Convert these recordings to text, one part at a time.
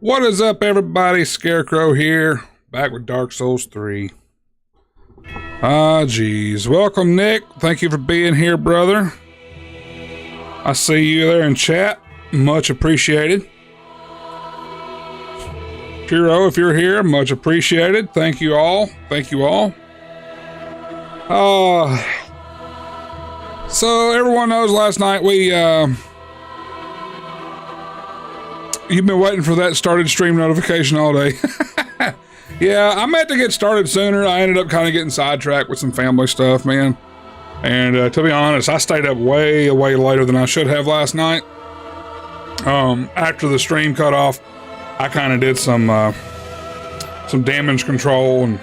What is up, everybody? Scarecrow here, back with Dark Souls 3. Geez. Welcome, Nick. Thank you for being here, brother. I see you there in chat. Much appreciated. Puro, if you're here, much appreciated. Thank you all. Thank you all. So everyone knows last night you've been waiting for that started stream notification all day. Yeah, I meant to get started sooner. I ended up kind of getting sidetracked with some family stuff, man. And to be honest, I stayed up way later than I should have last night. After the stream cut off, I kind of did some damage control, and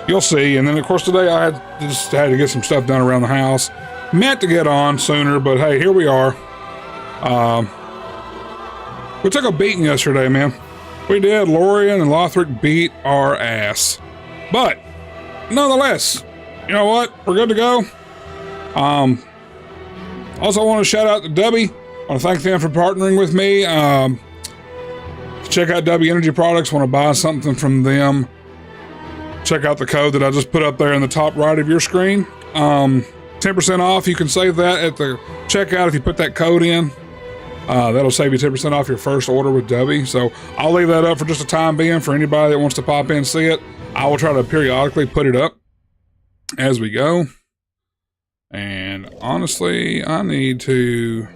you'll see. And then of course today I just had to get some stuff done around the house. Meant to get on sooner, but hey, here we are. We took a beating yesterday, man. We did. Lorian and Lothric beat our ass. But, nonetheless, you know what? We're good to go. Also want to shout out to Dubby. I want to thank them for partnering with me. Check out Dubby Energy Products. Want to buy something from them. Check out the code that I just put up there in the top right of your screen. 10% off. You can save that at the checkout if you put that code in. That'll save you 10% off your first order with Dubby. So I'll leave that up for just a time being for anybody that wants to pop in and see it. I will try to periodically put it up as we go. And honestly, I need to...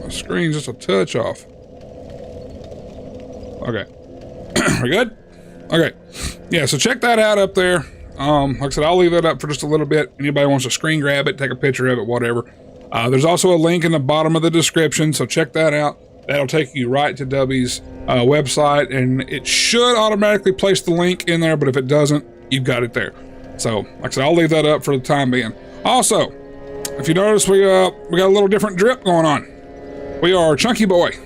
My screen's just a touch off. Okay. We're good? Okay. Yeah, so check that out up there. Like I said, I'll leave that up for just a little bit. Anybody wants to screen grab it, take a picture of it, whatever. There's also a link in the bottom of the description, so check that out. That'll take you right to Dubby's website, and it should automatically place the link in there, but if it doesn't, you've got it there. So, like I said, I'll leave that up for the time being. Also, if you notice, we got a little different drip going on. We are Chunky Boy.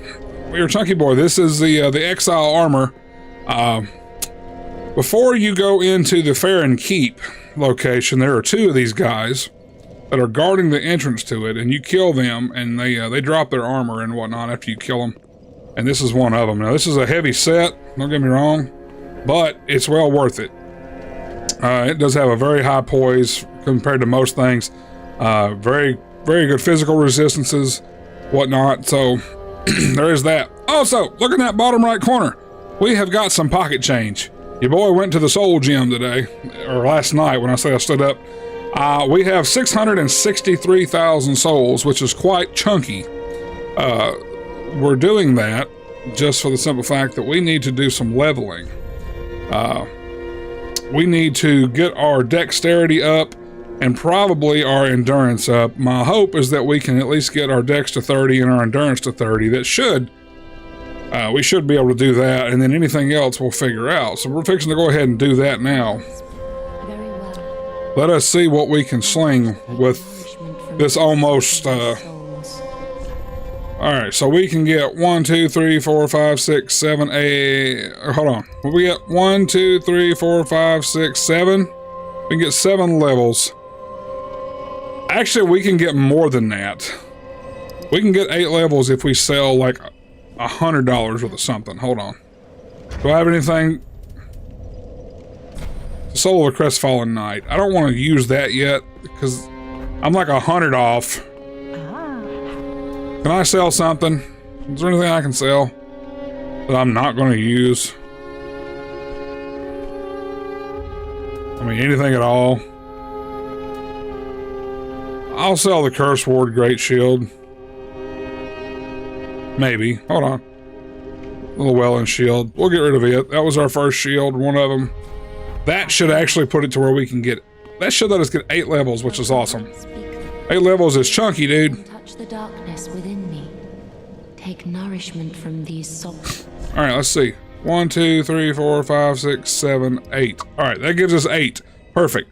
We are Chunky Boy. This is the Exile armor. Before you go into the Farron Keep location, there are two of these guys that are guarding the entrance to it, and you kill them, and they drop their armor and whatnot after you kill them. And this is one of them. Now, this is a heavy set, don't get me wrong, but it's well worth it. It does have a very high poise compared to most things. Very good physical resistances, whatnot, so there is that. Also, look in that bottom right corner. We have got some pocket change. Your boy went to the soul gym today, or last night when I say I stood up. We have 663,000 souls, which is quite chunky. We're doing that just for the simple fact that we need to do some leveling. We need to get our dexterity up and probably our endurance up. My hope is that we can at least get our dex to 30 and our endurance to 30. We should be able to do that, and then anything else we'll figure out. So we're fixing to go ahead and do that now. Very well. Let us see what we can sling with this almost, Alright, so we can get 1, 2, 3, 4, 5, 6, 7, 8... Hold on. We get 1, 2, 3, 4, 5, 6, 7. We can get 7 levels. Actually, we can get more than that. We can get 8 levels if we sell, like, $100 worth of something. Hold on. Do I have anything? Soul of the Crestfallen Knight. I don't want to use that yet because I'm like 100 off. Can I sell something? Is there anything I can sell that I'm not going to use? I mean, anything at all. I'll sell the Curse Ward Great Shield. Maybe. Hold on. Little Welland shield. We'll get rid of it. That was our first shield, one of them. That should actually put it to where we can get... That should let us get 8 levels, which is awesome. 8 levels is chunky, dude. Touch the darkness within me. Take nourishment from these souls. Alright, let's see. 1, 2, 3, 4, 5, 6, 7, 8. Alright, that gives us 8. Perfect.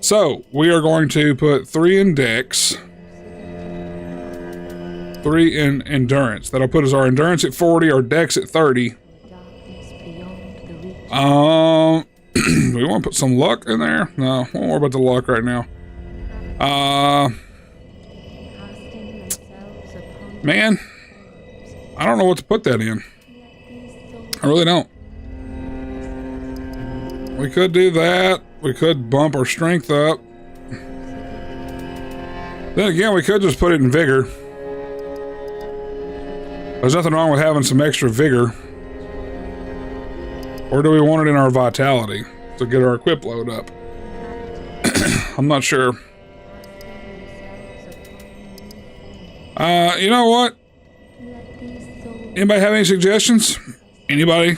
So, we are going to put 3 in Dex. 3 in endurance. That'll put us our endurance at 40, our dex at 30. Do we want to put some luck in there? No, won't worry about the luck right now. Man, I don't know what to put that in. I really don't. We could do that. We could bump our strength up. Then again, we could just put it in vigor. There's nothing wrong with having some extra vigor. Or do we want it in our vitality to get our equip load up? I'm not sure. You know what? Anybody have any suggestions? Anybody?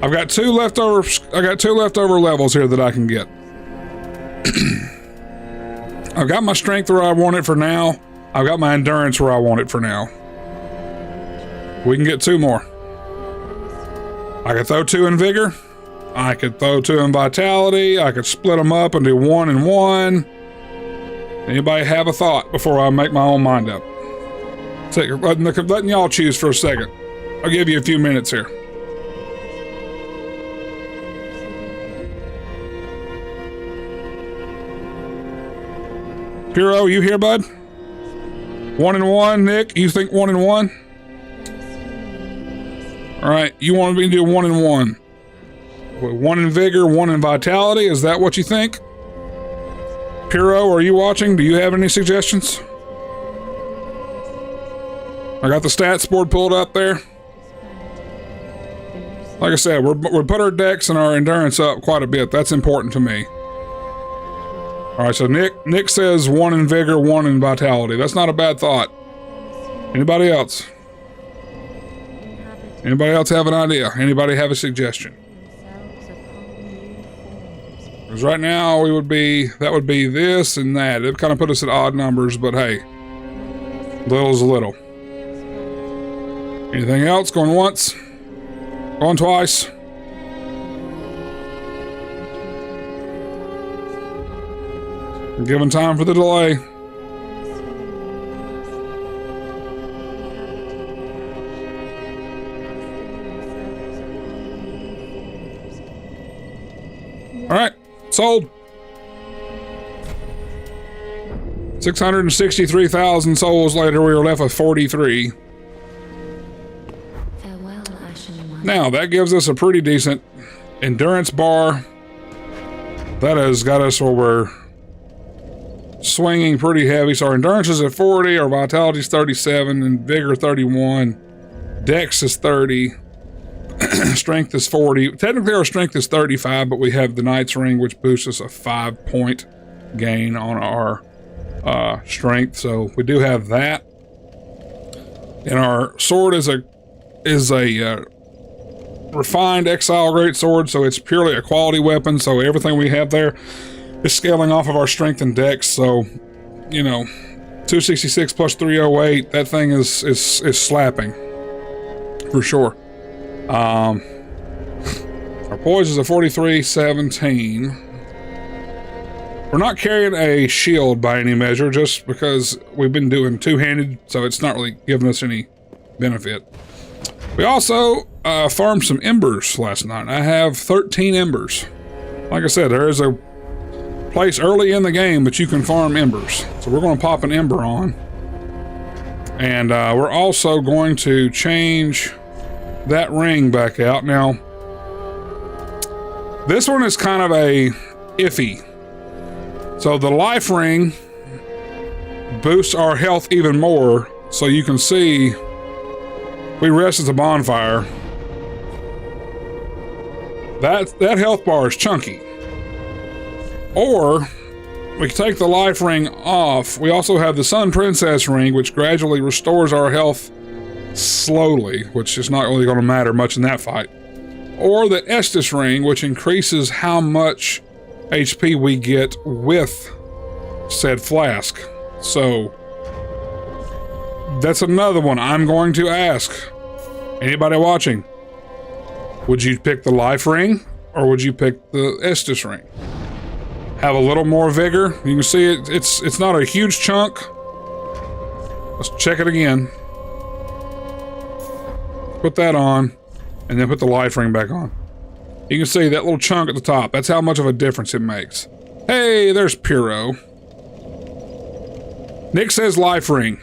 I've got two leftover levels here that I can get. I've got my strength where I want it for now. I've got my endurance where I want it for now. We can get two more. I could throw two in vigor. I could throw two in vitality. I could split them up and do 1 and 1. Anybody have a thought before I make my own mind up? Letting y'all choose for a second. I'll give you a few minutes here. Hero, you here, bud? 1 and 1, Nick. You think 1 and 1? All right, you want me to do 1 and 1? 1 in vigor, 1 in vitality. Is that what you think? Piro, are you watching? Do you have any suggestions? I got the stats board pulled up there. Like I said, we put our dex and our endurance up quite a bit. That's important to me. All right, so Nick says 1 in vigor, 1 in vitality. That's not a bad thought. Anybody else? Anybody else have an idea? Anybody have a suggestion? Because right now that would be this and that. It kind of put us at odd numbers, but hey, little's a little. Anything else? Going once? Going twice? Giving time for the delay. All right, sold. 663,000 souls later, we were left with 43. Farewell, Ashen One. Now, that gives us a pretty decent endurance bar. That has got us where we're swinging pretty heavy. So our endurance is at 40, our vitality is 37, and vigor 31. Dex is 30. Strength is 40. Technically our strength is 35, but we have the Knight's Ring, which boosts us a 5-point gain on our strength. So we do have that. And our sword is a refined Exile Greatsword, so it's purely a quality weapon. So everything we have there is scaling off of our strength and dex. So, you know, 266 plus 308, that thing is slapping for sure. Our poise is a 43-17. We're not carrying a shield by any measure, just because we've been doing two-handed, so it's not really giving us any benefit. We also farmed some embers last night. I have 13 embers. Like I said, there is a place early in the game that you can farm embers. So we're going to pop an ember on. And we're also going to change that ring back out. Now, this one is kind of a iffy. So the life ring boosts our health even more. So you can see we rest at the bonfire. That health bar is chunky. Or we can take the life ring off. We also have the Sun Princess ring, which gradually restores our health slowly, which is not really going to matter much in that fight. Or the Estus ring, which increases how much HP we get with said flask. So that's another one I'm going to ask. Anybody watching? Would you pick the life ring or would you pick the Estus ring? Have a little more vigor. You can see it's not a huge chunk. Let's check it again. Put that on, and then put the life ring back on. You can see that little chunk at the top. That's how much of a difference it makes. Hey, there's Piro. Nick says life ring.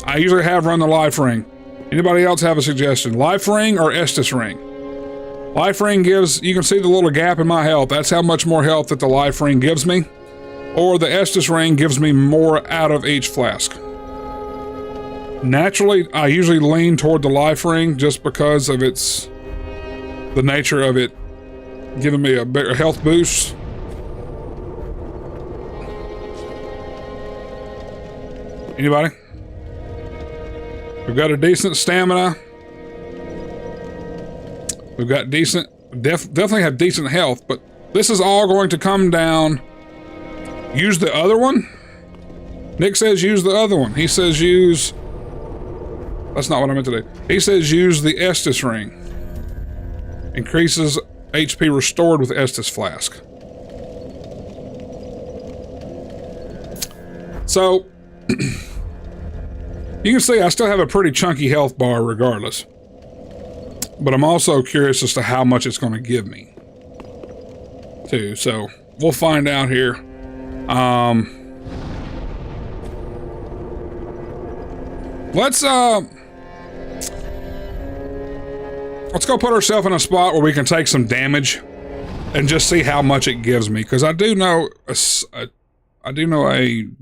I usually have run the life ring. Anybody else have a suggestion? Life ring or Estus ring? Life ring gives, you can see the little gap in my health. That's how much more health that the life ring gives me. Or the Estus ring gives me more out of each flask. Naturally, I usually lean toward the life ring just because of the nature of it giving me a bigger health boost. Anybody? We've got a decent stamina. We've got decent, definitely have decent health, but this is all going to come down. Use the other one? Nick says use the other one. He says use, that's not what I meant to do. He says use the Estus ring. Increases HP restored with Estus flask. So, you can see I still have a pretty chunky health bar regardless. But I'm also curious as to how much it's going to give me, too. So, we'll find out here. Let's go put ourselves in a spot where we can take some damage and just see how much it gives me. Because I do know a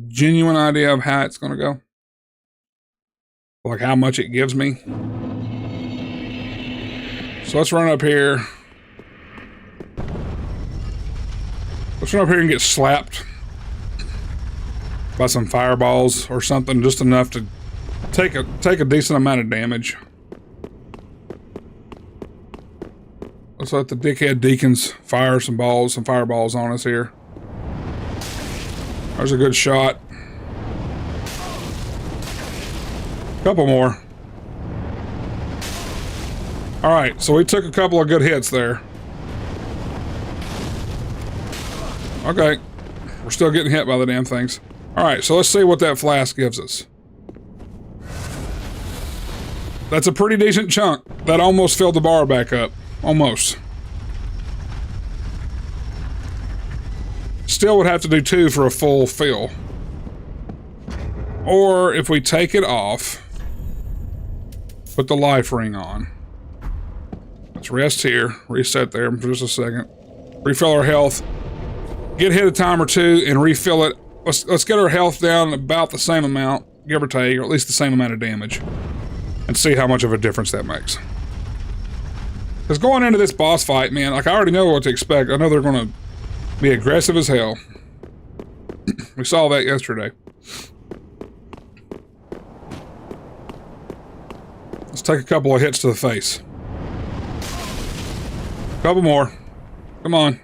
genuine idea of how it's going to go. Like how much it gives me. So let's run up here. Let's run up here and get slapped by some fireballs or something, just enough to take a decent amount of damage. Let's let the dickhead deacons fire some fireballs on us here. There's a good shot. Couple more. All right, so we took a couple of good hits there. Okay, we're still getting hit by the damn things. All right, so let's see what that flask gives us. That's a pretty decent chunk. That almost filled the bar back up. Almost. Still would have to do 2 for a full fill. Or if we take it off, put the life ring on. Let's rest here, reset there for just a second. Refill our health. Get hit a time or 2 and refill it. Let's get our health down about the same amount, give or take, or at least the same amount of damage. And see how much of a difference that makes. Because going into this boss fight, man, like I already know what to expect. I know they're going to be aggressive as hell. We saw that yesterday. Let's take a couple of hits to the face. Couple more. Come on.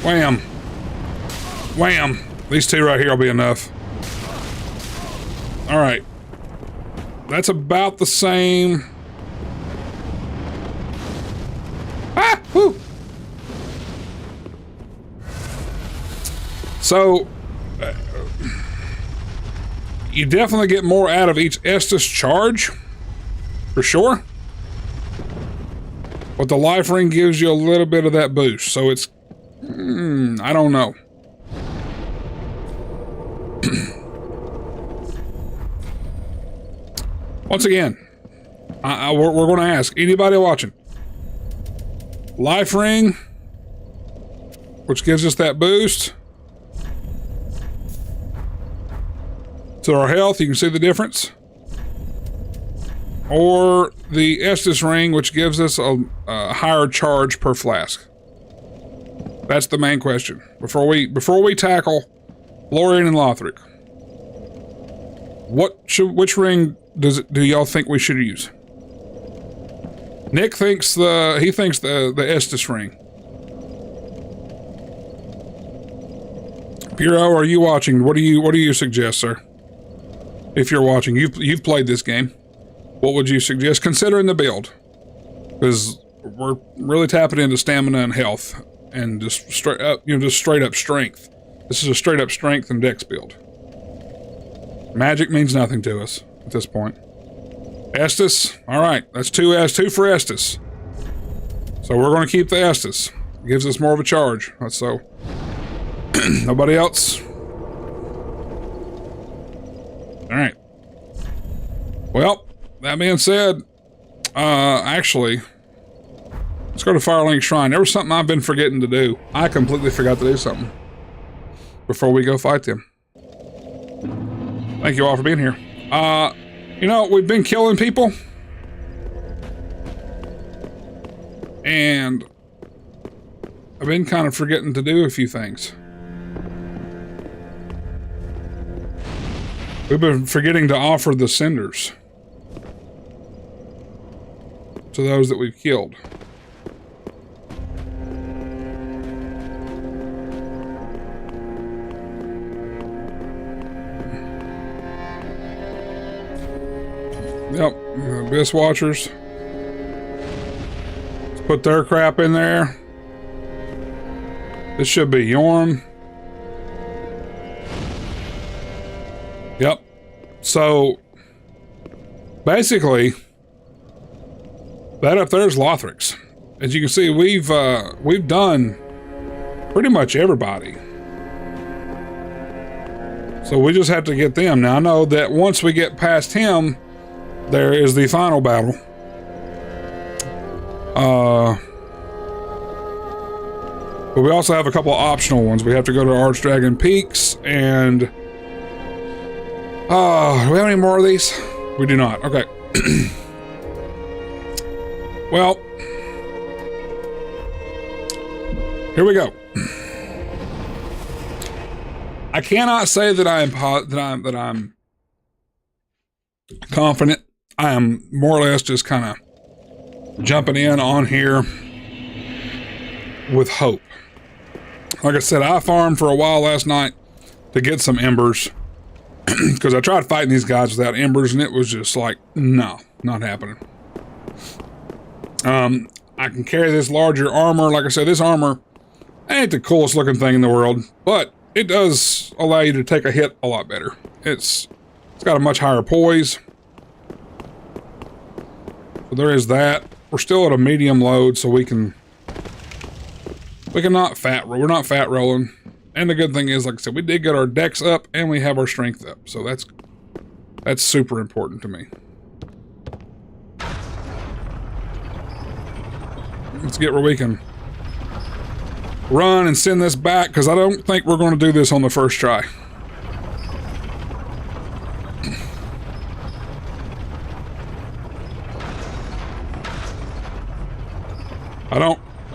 Wham. Wham. These 2 right here will be enough. All right. That's about the same. Ah! Woo! So, you definitely get more out of each Estus charge, for sure. But the life ring gives you a little bit of that boost, so it's, I don't know. Once again, we're going to ask anybody watching. Life ring, which gives us that boost to our health, you can see the difference. Or the Estus ring, which gives us a higher charge per flask. That's the main question. Before we tackle Lorian and Lothric, which ring do y'all think we should use? Nick thinks the Estus ring. Piro, are you watching? What do you suggest, sir? If you're watching, you've played this game. What would you suggest considering the build? Because we're really tapping into stamina and health, and just straight up strength. This is a straight up strength and dex build. Magic means nothing to us at this point. Estus, all right, that's 2 for Estus. So we're going to keep the Estus. Gives us more of a charge. That's so. Nobody else. All right. Well, that being said, actually, let's go to Firelink Shrine. There was something I've been forgetting to do. I completely forgot to do something before we go fight them. Thank you all for being here. You know, we've been killing people. And I've been kind of forgetting to do a few things. We've been forgetting to offer the cinders to those that we've killed. Yep, Abyss Watchers. Let's put their crap in there. This should be Yorm. Yep. So, basically, that up there is Lothric's. As you can see, we've done pretty much everybody. So we just have to get them. Now I know that once we get past him, there is the final battle. But we also have a couple of optional ones. We have to go to Archdragon Peaks and... do we have any more of these? We do not. Okay. Well, here we go. I cannot say that I'm confident. I am more or less just kind of jumping in on here with hope. Like I said, I farmed for a while last night to get some embers because I tried fighting these guys without embers and it was just like, no, not happening. I can carry this larger armor. Like I said, this armor ain't the coolest looking thing in the world, but it does allow you to take a hit a lot better. It's got a much higher poise. So there is that. We're still at a medium load, so we can not fat roll. We're not fat rolling. And the good thing is, like I said, we did get our dex up and we have our strength up. So that's super important to me. Let's get where we can run and send this back, because I don't think we're going to do this on the first try.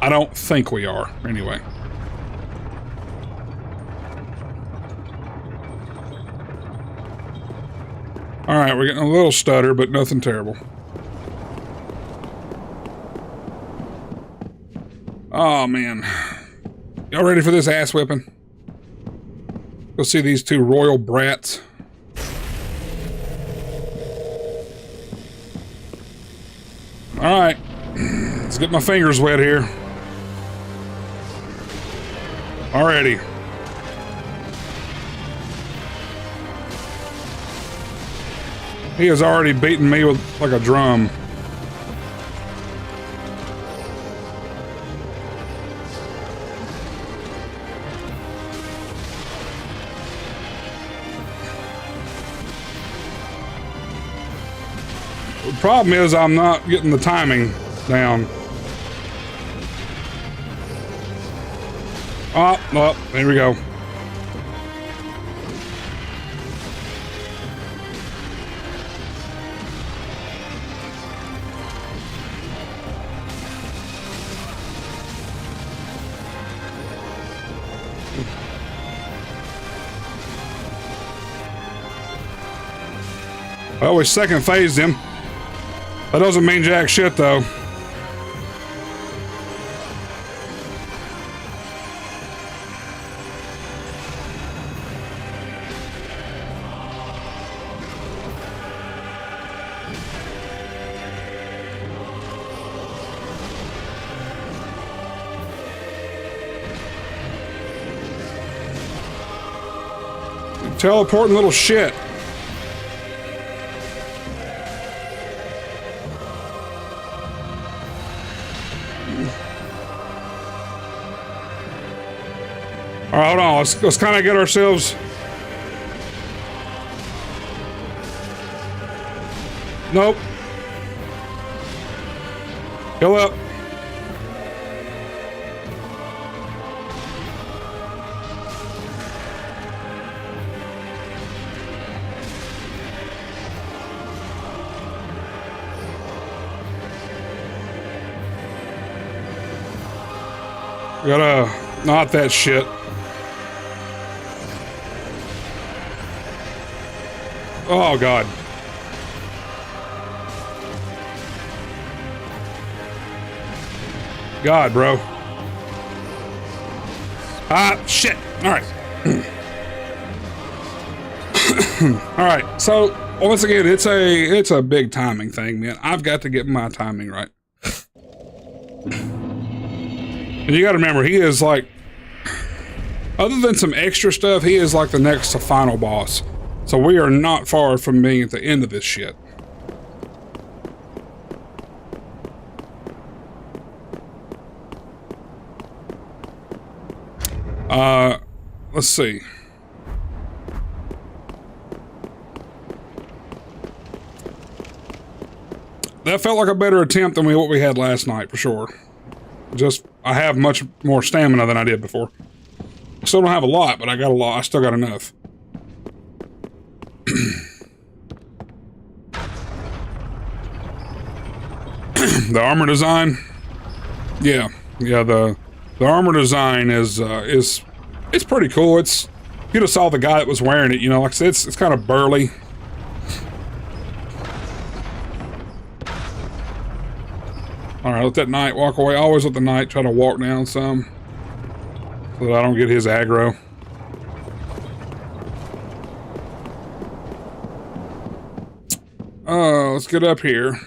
I don't think we are, anyway. Alright, we're getting a little stutter, but nothing terrible. Oh, man. Y'all ready for this ass whipping? Go see these two royal brats. Alright. Let's get my fingers wet here. Alrighty. He has already beaten me with like a drum. The problem is I'm not getting the timing down. Oh, well, there we go. Well, we second phased him. That doesn't mean jack shit, though. Teleporting little shit. All right, hold on. Let's kind of get ourselves. Nope. Heal up. Gotta not that shit. Oh god. God, bro. Ah, shit. All right. All right. So once again, it's a big timing thing, man. I've got to get my timing right. And you got to remember, he is like, other than some extra stuff, he is like the next to final boss. So we are not far from being at the end of this shit. Let's see. That felt like a better attempt than what we had last night, for sure. Just, I have much more stamina than I did before. I still don't have a lot, but I got a lot. I still got enough. The armor design, yeah, the armor design is it's pretty cool. It's, you just saw the guy that was wearing it, you know, like I said, it's kind of burly. All right, let that knight walk away. Always let the knight try to walk down some, so that I don't get his aggro. Let's get up here.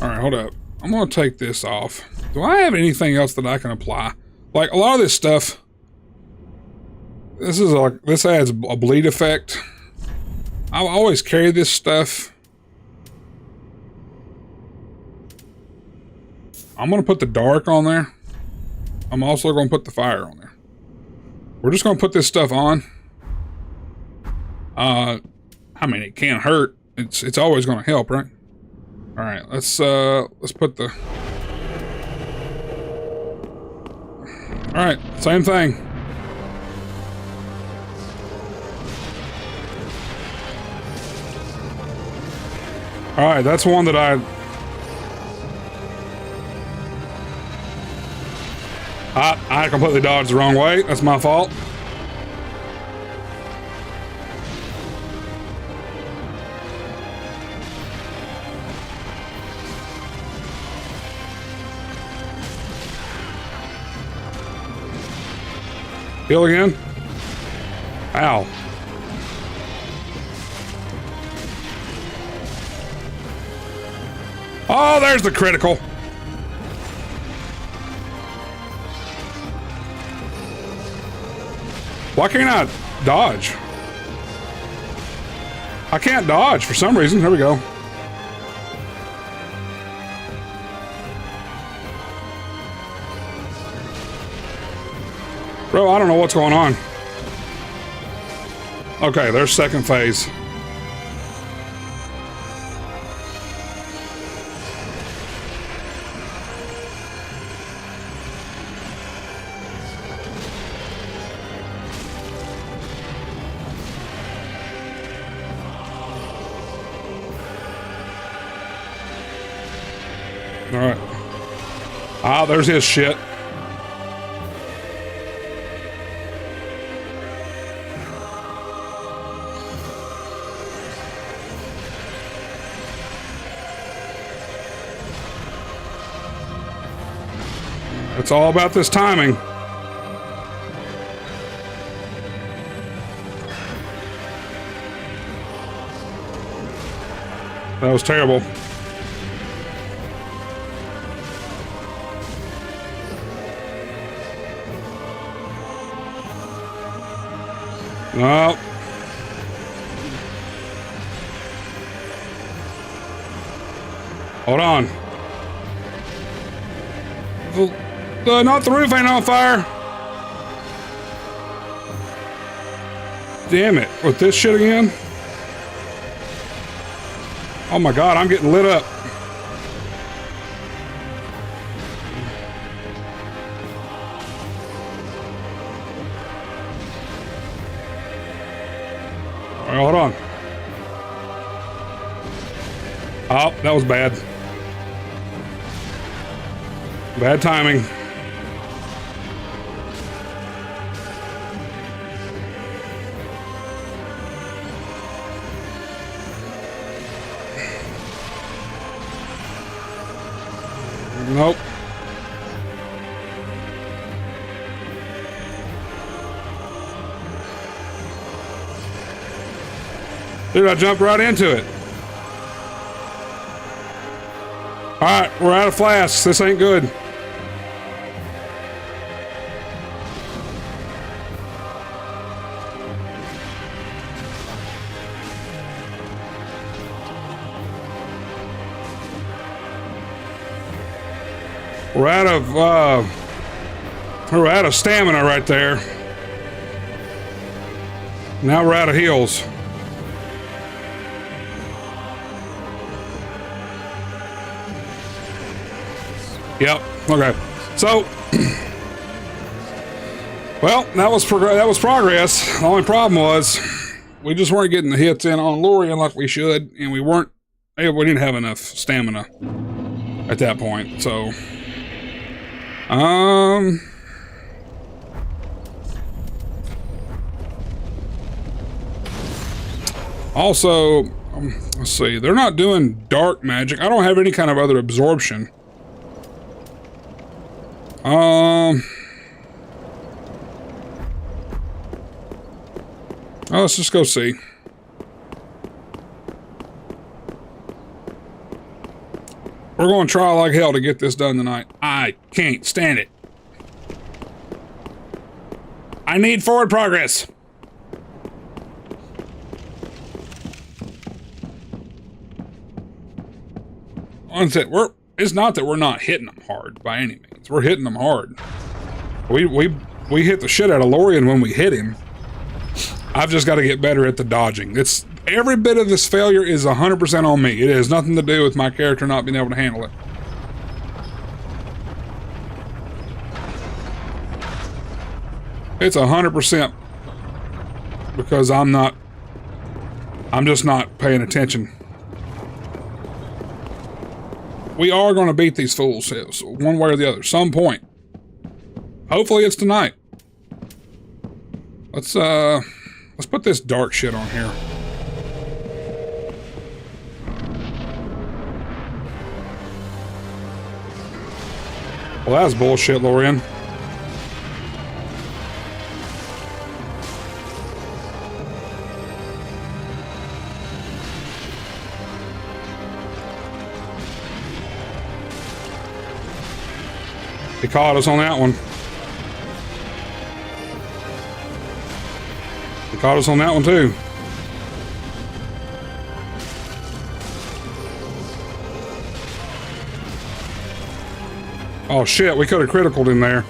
All right, hold up. I'm gonna take this off. Do I have anything else that I can apply? Like, a lot of this stuff, this adds a bleed effect. I always carry this stuff. I'm gonna put the dark on there. I'm also gonna put the fire on there. We're just gonna put this stuff on. I mean, it can't hurt. It's always gonna help, right? All right, let's put the. All right, same thing. All right, that's one that I completely dodged the wrong way. That's my fault. Heal again. Ow. Oh, there's the critical. Why can't I dodge? I can't dodge for some reason. There we go. Bro, I don't know what's going on. Okay, there's second phase. All right. Ah, there's his shit. It's all about this timing. That was terrible. No. Hold on. Not the roof ain't on fire. Damn it. With this shit again? Oh my god, I'm getting lit up. All right, hold on. Oh, that was bad. Bad timing. Nope. Dude, I jumped right into it. Alright, we're out of flasks. This ain't good. We're out of stamina right there. Now we're out of heals. Yep. Okay. So, well, that was progress. The only problem was we just weren't getting the hits in on Lorian like we should, and we didn't have enough stamina at that point. So, also, let's see. They're not doing dark magic. I don't have any kind of other absorption. Let's just go see. We're going to try like hell to get this done tonight. I can't stand it. I need forward progress. It's not that we're not hitting them hard by any means. We're hitting them hard. We hit the shit out of Lorian when we hit him. I've just got to get better at the dodging. Every bit of this failure is 100% on me. It has nothing to do with my character not being able to handle it. It's 100% because I'm just not paying attention. We are going to beat these fools one way or the other, some point. Hopefully it's tonight. Let's put this dark shit on here. Well, that's bullshit, Lorian. He caught us on that one. He caught us on that one too. Oh shit, we could have criticaled him there.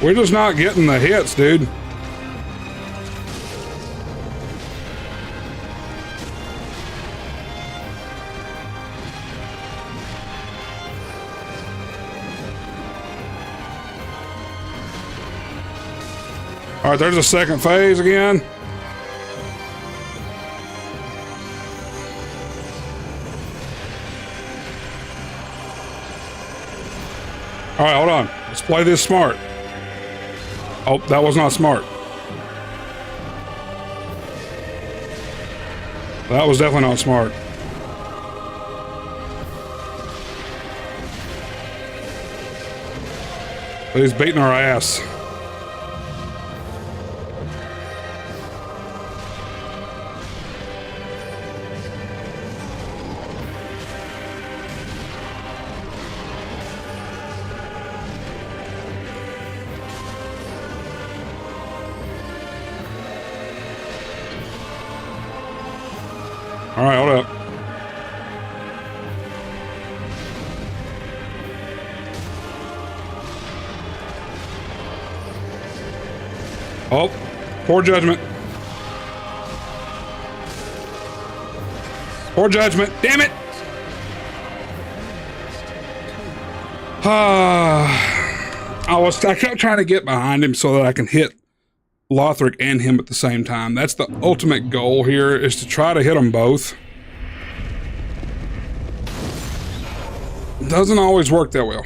We're just not getting the hits, dude. All right, there's a second phase again. All right, hold on. Let's play this smart. Oh, that was not smart. That was definitely not smart. But he's beating our ass. All right, hold up. Oh, poor judgment. Poor judgment. Damn it. I kept trying to get behind him so that I can hit Lothric and him at the same time. That's the ultimate goal here, is to try to hit them both. Doesn't always work that well.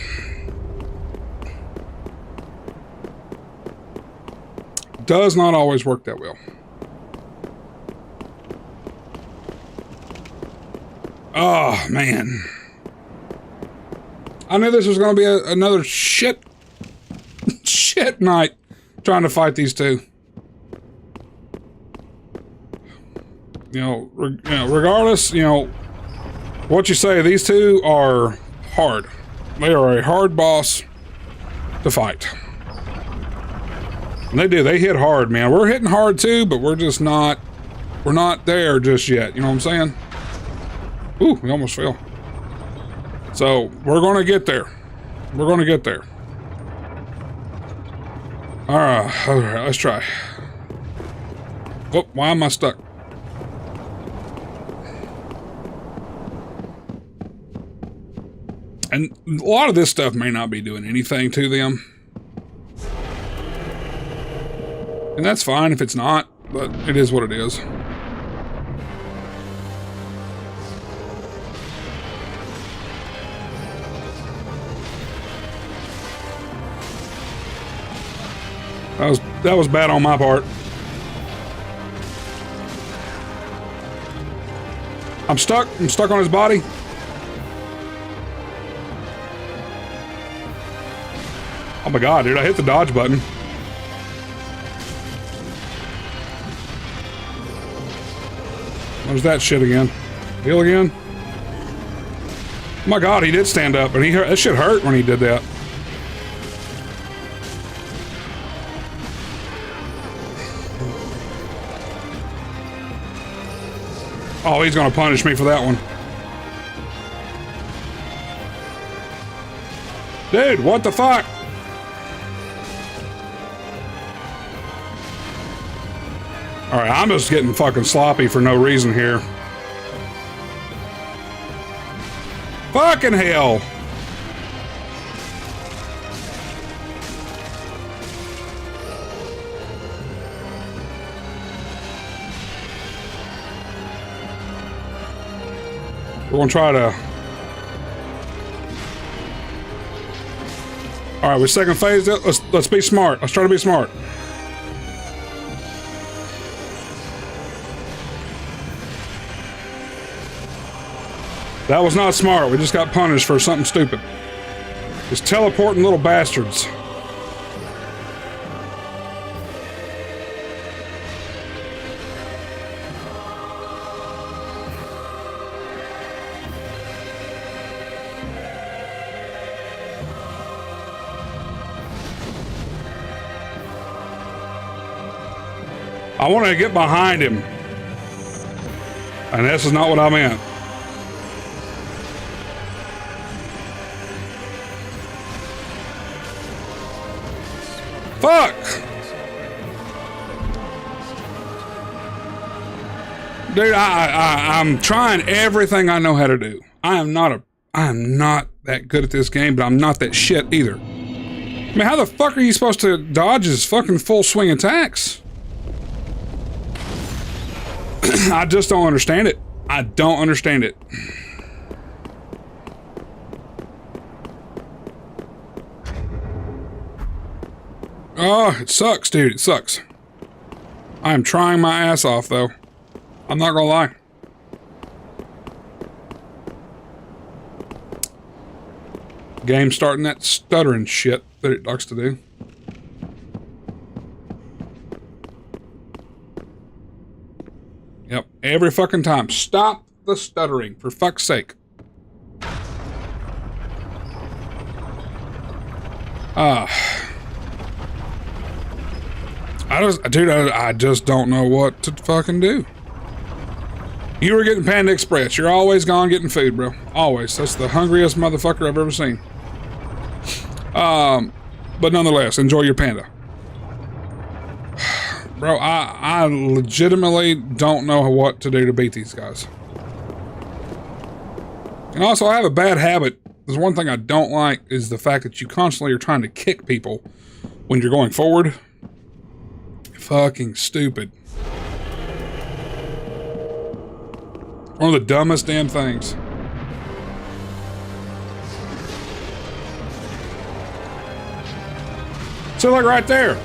Does not always work that well. Oh, man. I knew this was going to be another shit night trying to fight these two. Regardless, what you say, these two are hard. They are a hard boss to fight. And they hit hard, man. We're hitting hard too, but we're not there just yet. You know what I'm saying? Ooh, we almost fell. So, we're gonna get there. We're gonna get there. Alright, let's try. Oh, why am I stuck? And a lot of this stuff may not be doing anything to them. And that's fine if it's not, but it is what it is. That was bad on my part. I'm stuck. I'm stuck on his body. Oh my god, dude, I hit the dodge button. There's that shit again. Heal again. Oh my god, he did stand up, and that shit hurt when he did that. Oh, he's gonna punish me for that one. Dude, what the fuck? Alright, I'm just getting fucking sloppy for no reason here. Fucking hell! We're gonna try to... Alright, we second phase it. Let's be smart. Let's try to be smart. That was not smart. We just got punished for something stupid. Just teleporting little bastards. I wanted to get behind him. And this is not what I meant. Fuck! Dude, I'm trying everything I know how to do. I am not that good at this game, but I'm not that shit either. I mean, how the fuck are you supposed to dodge his fucking full swing attacks? I just don't understand it. I don't understand it. Oh, it sucks, dude. It sucks. I am trying my ass off, though. I'm not gonna lie. Game's starting that stuttering shit that it likes to do. Yep, every fucking time. Stop the stuttering, for fuck's sake. I just don't know what to fucking do. You were getting Panda Express. You're always gone getting food, bro. Always. That's the hungriest motherfucker I've ever seen. But nonetheless, enjoy your panda. Bro, I legitimately don't know what to do to beat these guys. And also, I have a bad habit. There's one thing I don't like is the fact that you constantly are trying to kick people when you're going forward. Fucking stupid. One of the dumbest damn things. So like right there.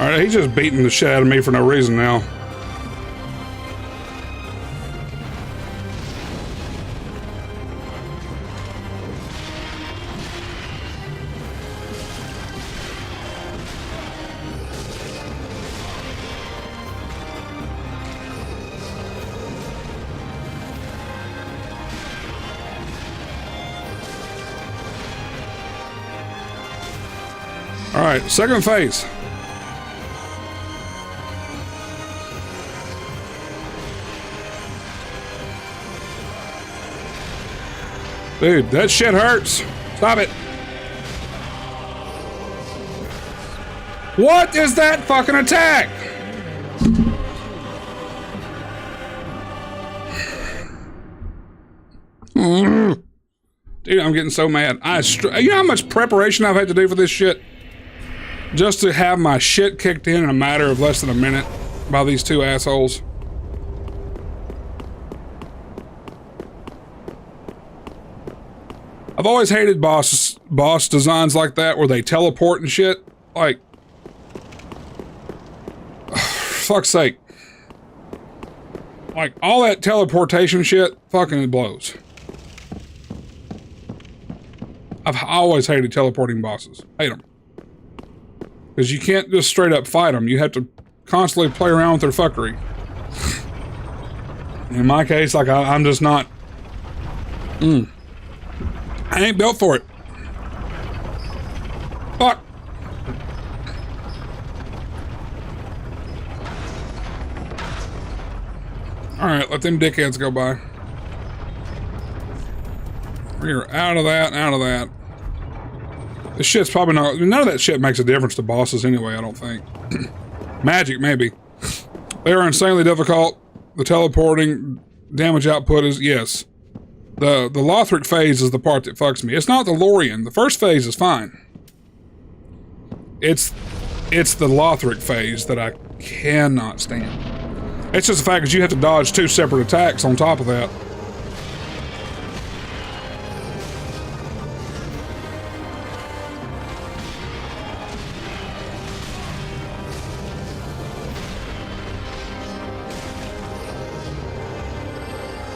All right, he's just beating the shit out of me for no reason now. All right, second phase. Dude, that shit hurts. Stop it. What is that fucking attack? Dude, I'm getting so mad. You know how much preparation I've had to do for this shit? Just to have my shit kicked in a matter of less than a minute by these two assholes. I've always hated boss designs like that where they teleport and shit. Like, fuck's sake. Like, all that teleportation shit fucking blows. I've always hated teleporting bosses. Hate them. Because you can't just straight up fight them. You have to constantly play around with their fuckery. In my case, like, I'm just not... I ain't built for it. Fuck. Alright, let them dickheads go by. We're out of that, out of that. This shit's probably not... None of that shit makes a difference to bosses anyway, I don't think. Magic, maybe. They are insanely difficult. The teleporting damage output is... Yes. The Lothric phase is the part that fucks me. It's not the Lorian. The first phase is fine. It's the Lothric phase that I cannot stand. It's just the fact that you have to dodge two separate attacks on top of that.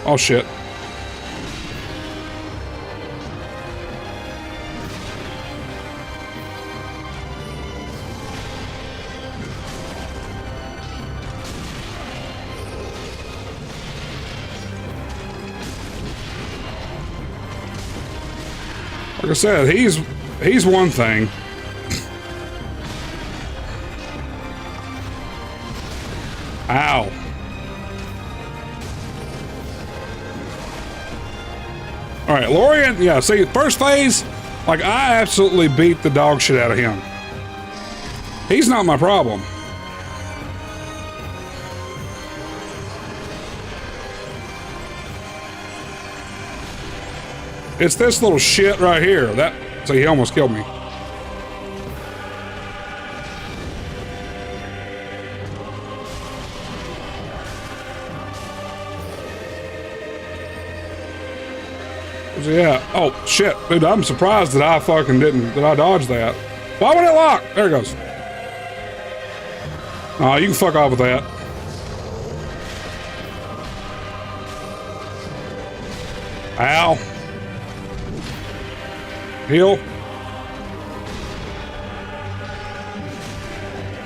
Oh shit. Like I said, he's one thing. Ow. Alright, Lorian, yeah, see, first phase, like, I absolutely beat the dog shit out of him. He's not my problem. It's this little shit right here. So he almost killed me. Yeah. Oh, shit. Dude, I'm surprised that I fucking that I dodged that. Why would it lock? There it goes. Oh, you can fuck off with that. Ow. Heal.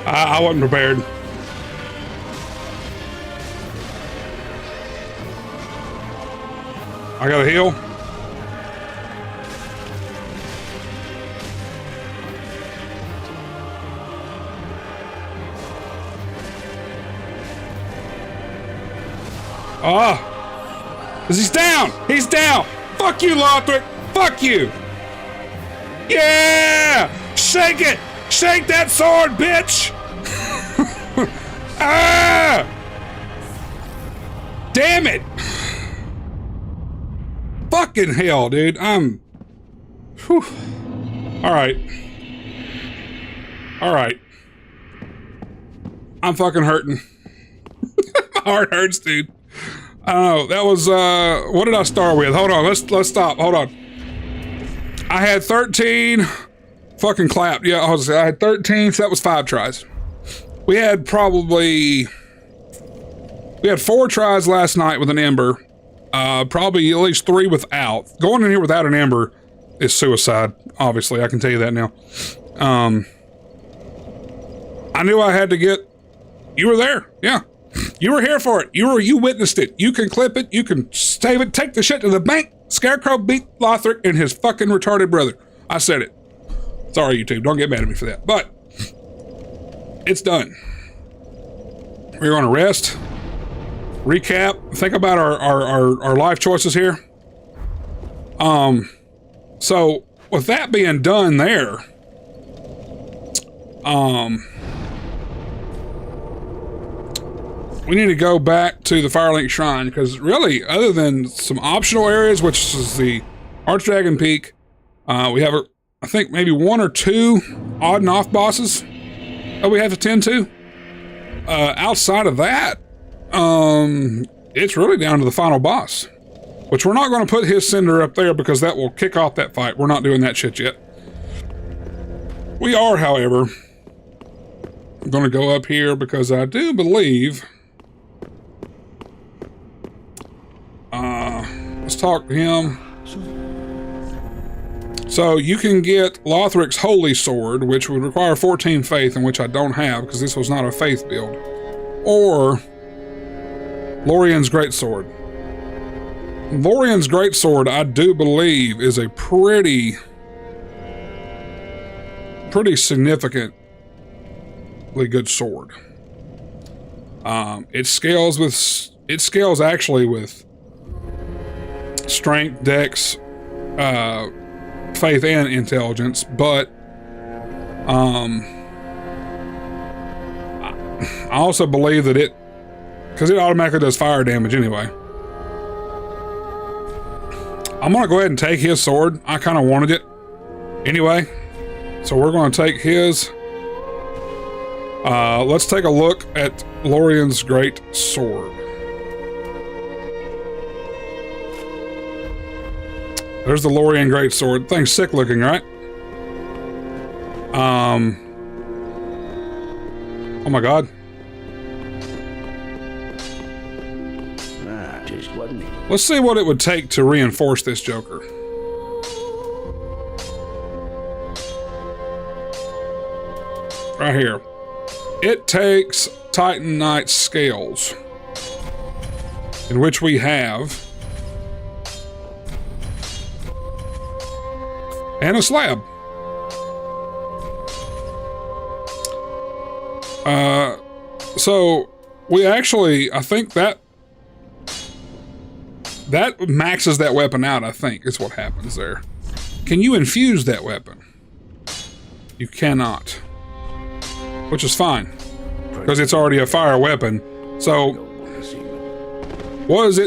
I wasn't prepared. I gotta heal. Ah! He's down! He's down! Fuck you, Lothric! Fuck you! Yeah! Shake it! Shake that sword, bitch! Ah! Damn it! Fucking hell, dude. Whew. Alright. Alright. I'm fucking hurting. My heart hurts, dude. I don't know. That was, what did I start with? Hold on. Let's stop. Hold on. I had 13. Fucking clapped. Yeah, I had 13, so that was 5 tries. We had 4 tries last night with an ember. Probably at least 3 without. Going in here without an ember is suicide. Obviously, I can tell you that now. I knew I had to get... You were there. Yeah. You were here for it. You witnessed it. You can clip it. You can save it. Take the shit to the bank. Scarecrow beat Lothric and his fucking retarded brother. I said it. Sorry, YouTube. Don't get mad at me for that. But it's done. We're going to rest. Recap. Think about our life choices here. So with that being done there, we need to go back to the Firelink Shrine, because really, other than some optional areas, which is the Archdragon Peak, we have, I think, maybe 1 or 2 odd and off bosses that we have to tend to. Outside of that, it's really down to the final boss, which we're not going to put his cinder up there because that will kick off that fight. We're not doing that shit yet. We are, however, going to go up here because I do believe... let's talk to him. So you can get Lothric's Holy Sword, which would require 14 faith, and which I don't have because this was not a faith build. Or Lorian's Greatsword. Lorian's Greatsword, I do believe, is a pretty significantly good sword. It scales actually with strength, dex, faith, and intelligence, but I also believe that because it automatically does fire damage anyway. I'm gonna go ahead and take his sword. I kind of wanted it anyway, so we're going to take his. Let's take a look at Lorian's Great Sword. There's the Lorian Great Sword. Thing's sick looking, right? Oh my god. Just wasn't it? Let's see what it would take to reinforce this Joker. Right here. It takes Titanite scales, in which we have, and a slab. So we actually, I think that maxes that weapon out, I think, is what happens there. Can you infuse that weapon? You cannot. Which is fine, because it's already a fire weapon. So what does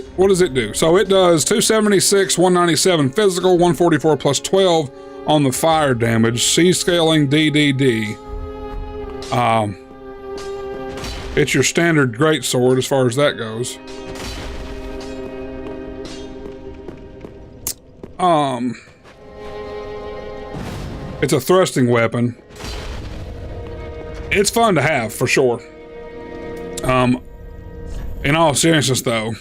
it do? So it does 276, 197 physical, 144 plus 12 on the fire damage, C scaling DDD. It's your standard greatsword as far as that goes. It's a thrusting weapon. It's fun to have, for sure. In all seriousness, though,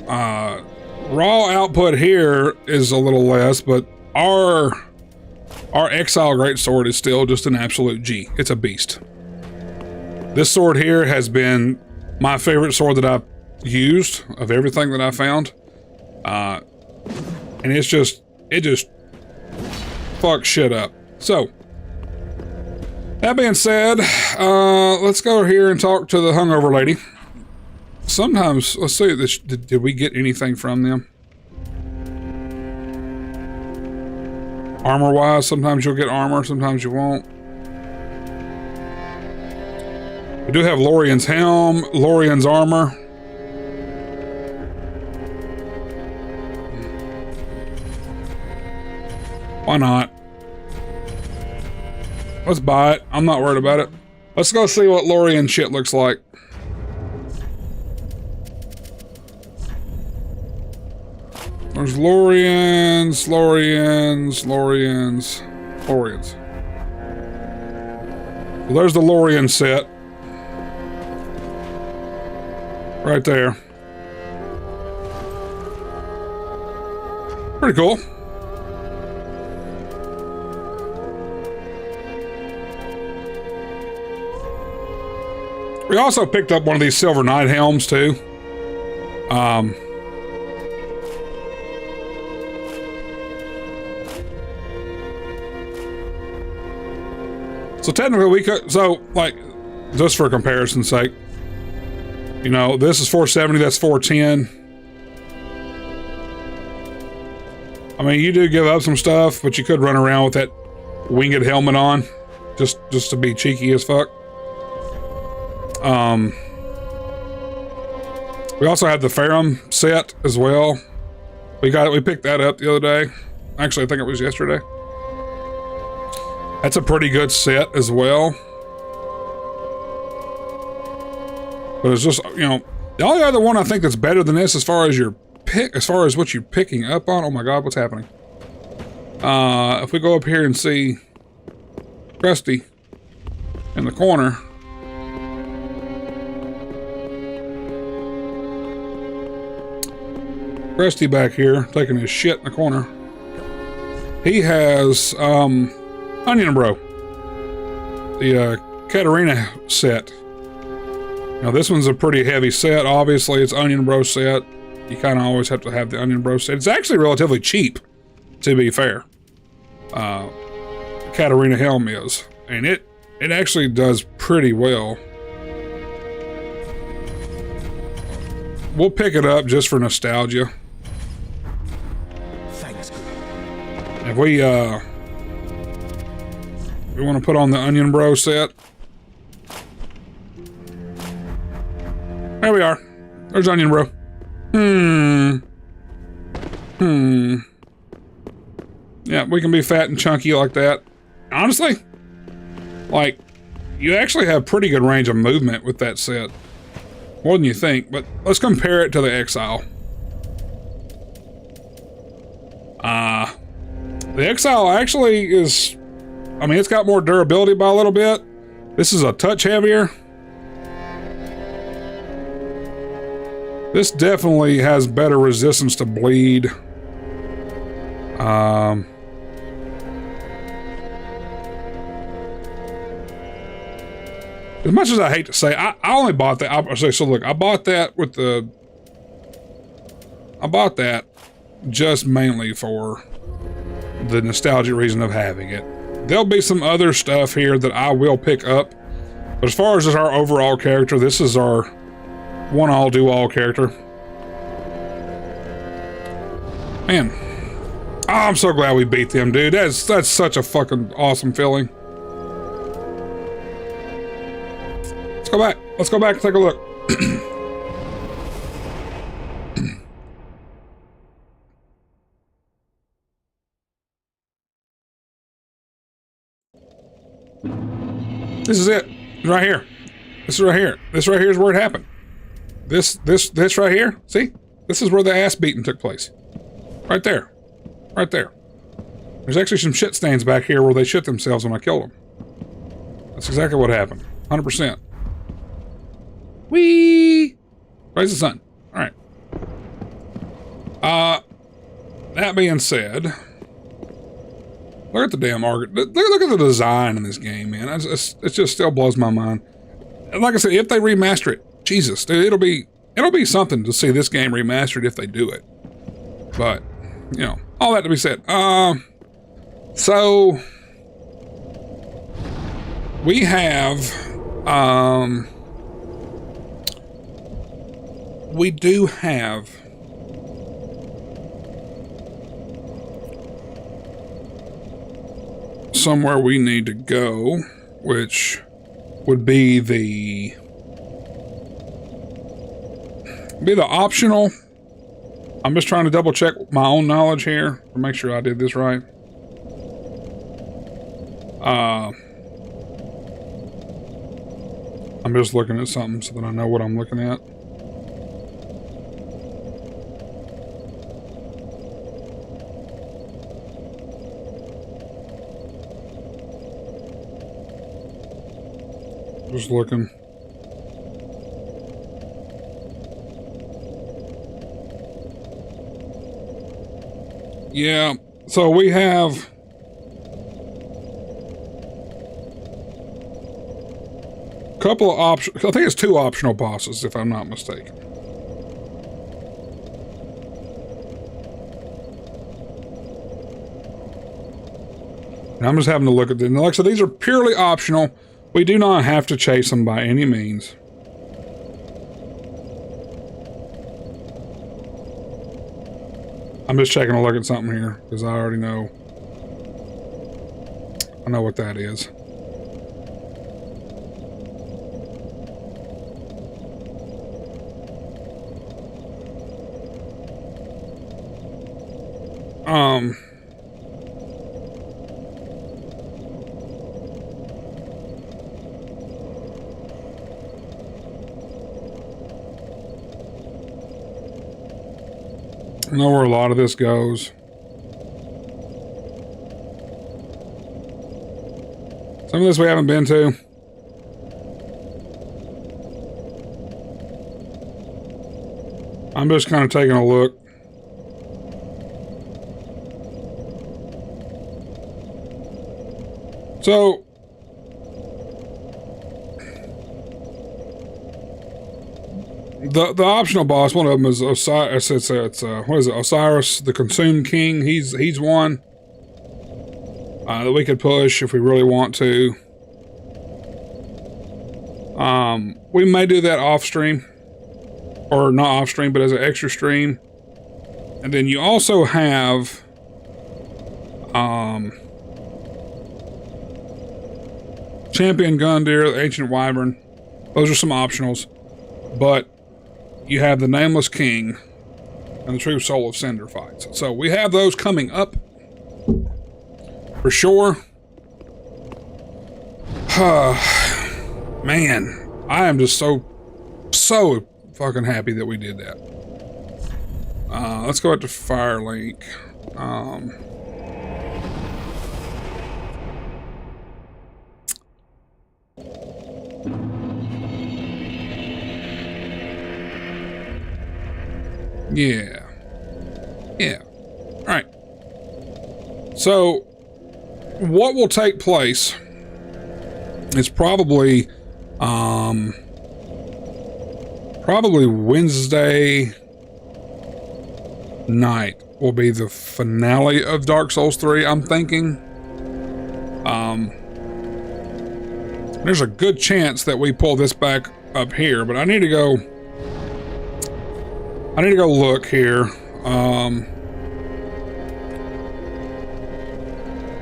raw output here is a little less, but our Exile Greatsword is still just an absolute G. It's a beast. This sword here has been my favorite sword that I've used of everything that I found. And it just fucks shit up. So, that being said, let's go here and talk to the hungover lady. sometimes, let's see, did we get anything from them? Armor-wise, sometimes you'll get armor, sometimes you won't. We do have Lorian's helm, Lorian's armor. Why not? Let's buy it. I'm not worried about it. Let's go see what Lorian shit looks like. There's Lorians. So there's the Lorian set. Right there. Pretty cool. We also picked up one of these Silver Knight helms too. So technically we could, so like, just for comparison's sake, you know, this is 470, that's 410. I mean, you do give up some stuff, but you could run around with that winged helmet on, just to be cheeky as fuck. We also have the Ferrum set as well. We picked that up the other day. Actually, I think it was yesterday. That's a pretty good set as well. But it's just, you know, the only other one I think that's better than this as far as what you're picking up on. Oh my God, what's happening? If we go up here and see Krusty in the corner. Krusty back here, taking his shit in the corner. He has, Onion Bro. The, Katarina set. Now this one's a pretty heavy set. Obviously, it's Onion Bro set. You kind of always have to have the Onion Bro set. It's actually relatively cheap, to be fair. Katarina helm is. And it actually does pretty well. We'll pick it up just for nostalgia. Thanks. If we want to put on the Onion Bro set. There we are. There's Onion Bro. Yeah, we can be fat and chunky like that. Honestly, like, you actually have pretty good range of movement with that set. More than you think, but let's compare it to the Exile. The Exile actually is, I mean, it's got more durability by a little bit. This is a touch heavier. This definitely has better resistance to bleed. As much as I hate to say, I only bought that. So look, I bought that just mainly for the nostalgic reason of having it. There'll be some other stuff here that I will pick up, but as far as our overall character, this is our one-all, do-all character. Man, oh, I'm so glad we beat them, dude. That's such a fucking awesome feeling. Let's go back. Let's go back and take a look. This is it. Right here. This is right here. This right here is where it happened. This right here. See? This is where the ass beating took place. Right there. Right there. There's actually some shit stains back here where they shit themselves when I killed them. That's exactly what happened. 100%. Whee! Raise the sun. Alright. That being said, look at the damn Look at the design in this game, man. It just still blows my mind. And like I said, if they remaster it, Jesus, dude, it'll be something to see this game remastered if they do it. But, you know, all that to be said. So we have we do have somewhere we need to go, which would be the optional. I'm just trying to double check my own knowledge here to make sure I did this right. I'm just looking at something so that I know what I'm looking at. Just looking. Yeah, so we have a couple of options. I think it's 2 optional bosses, if I'm not mistaken. And I'm just having to look at them. Like I said, these are purely optional. We do not have to chase them by any means. I'm just checking a look at something here, because I already know. I know what that is. I know where a lot of this goes. Some of this we haven't been to. I'm just kind of taking a look. So, the optional boss, one of them is Osiris. It's what is it? Osiris, the Consumed King. He's one that we could push if we really want to. We may do that off stream, or not off stream, but as an extra stream. And then you also have Champion Gundyr, the Ancient Wyvern. Those are some optionals, but you have the Nameless King and the True Soul of Cinder fights. So we have those coming up for sure. Man, I am just so fucking happy that we did that. Let's go up to Firelink. Yeah. All right. So, what will take place is probably Wednesday night will be the finale of Dark Souls 3, I'm thinking. There's a good chance that we pull this back up here, but I need to go look here. I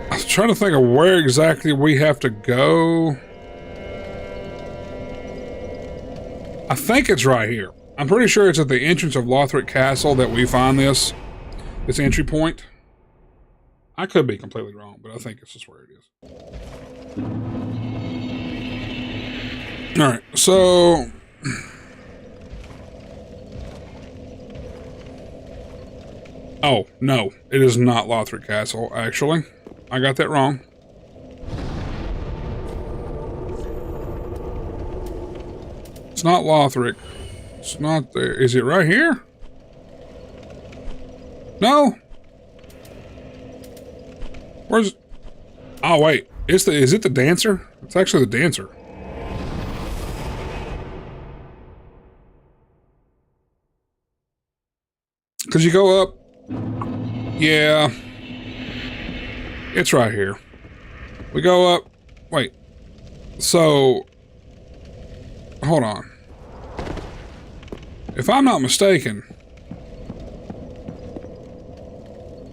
was trying to think of where exactly we have to go. I think it's right here. I'm pretty sure it's at the entrance of Lothric Castle that we find this entry point. I could be completely wrong, but I think it's just where it is. All right, so oh, no, it is not Lothric Castle, actually. I got that wrong. It's not Lothric. It's not there. Is it right here? No. Where's... Oh, wait. Is it the dancer? It's actually the dancer. Because you go up... Yeah. It's right here. We go up... Wait. So... Hold on. if I'm not mistaken,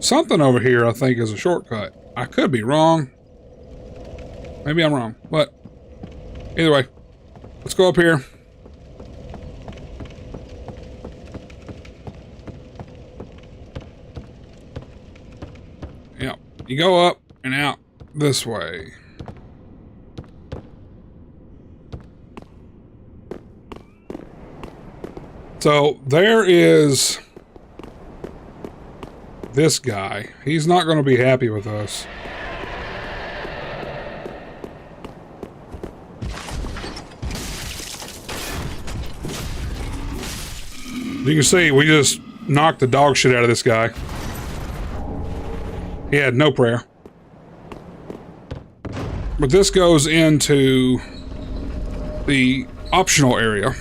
something over here I think is a shortcut. I could be wrong. Maybe I'm wrong, but either way, let's go up here. Yep, you go up and out this way. So there is this guy. He's not going to be happy with us. You can see we just knocked the dog shit out of this guy. He had no prayer. But this goes into the optional area.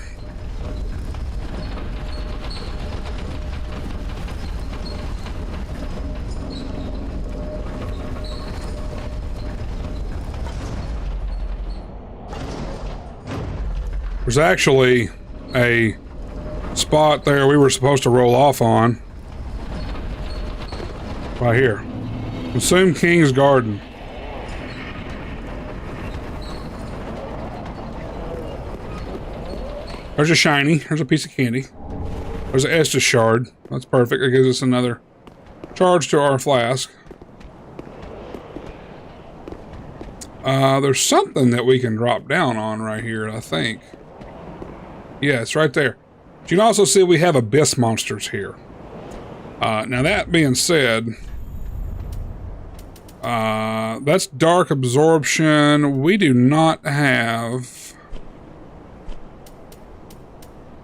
There's actually a spot there we were supposed to roll off on. Right here. Consume King's Garden. There's a shiny. There's a piece of candy. There's an Estus shard. That's perfect. It gives us another charge to our flask. There's something that we can drop down on right here, I think. Yeah, it's right there. But you can also see we have abyss monsters here. Now that being said, that's dark absorption. We do not have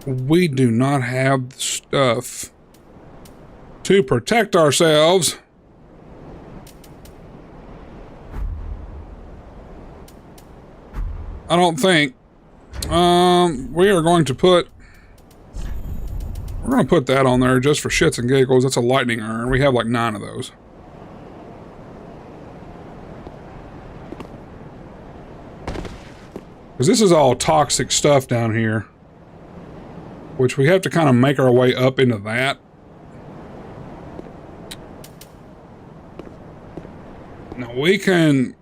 the stuff to protect ourselves. I don't think. We are going to put... We're going to put that on there just for shits and giggles. That's a lightning urn. We have like 9 of those. Because this is all toxic stuff down here. Which we have to kind of make our way up into that. Now we can...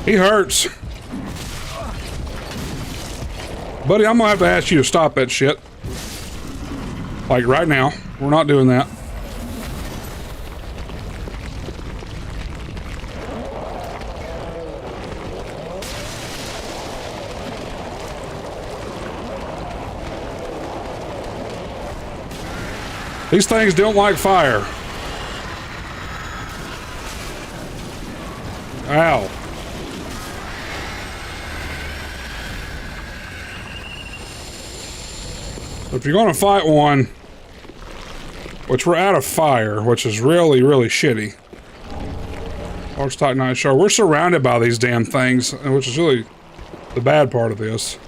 He hurts. Buddy, I'm gonna have to ask you to stop that shit. Like right now. We're not doing that. These things don't like fire. Ow. If you're going to fight one, which we're out of fire, which is really, really shitty. Large Titanite Shard. We're surrounded by these damn things, which is really the bad part of this.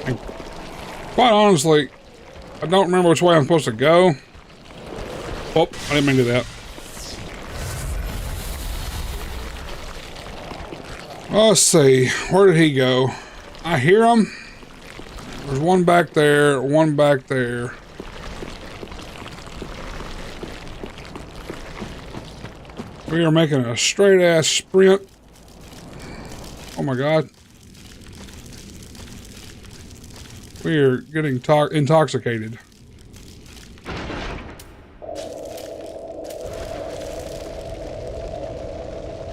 And quite honestly, I don't remember which way I'm supposed to go. Oh, I didn't mean to do that. Let's see. Where did he go? I hear him. There's one back there, one back there. We are making a straight ass sprint. Oh my god. We are getting intoxicated.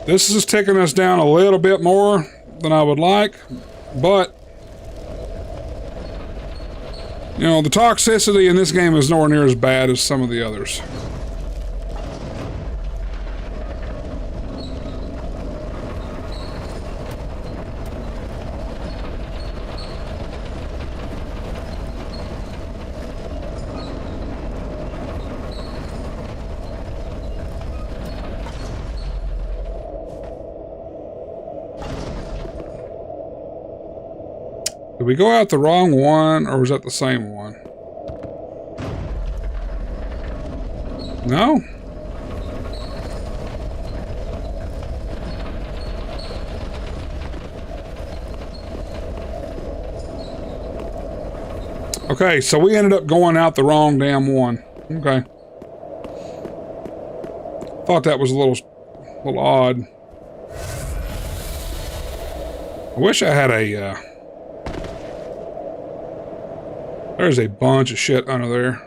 This is taking us down a little bit more than I would like, but you know, the toxicity in this game is nowhere near as bad as some of the others. Did we go out the wrong one, or was that the same one? No? Okay, so we ended up going out the wrong damn one. Okay. Thought that was a little odd. I wish I had a, there's a bunch of shit under there.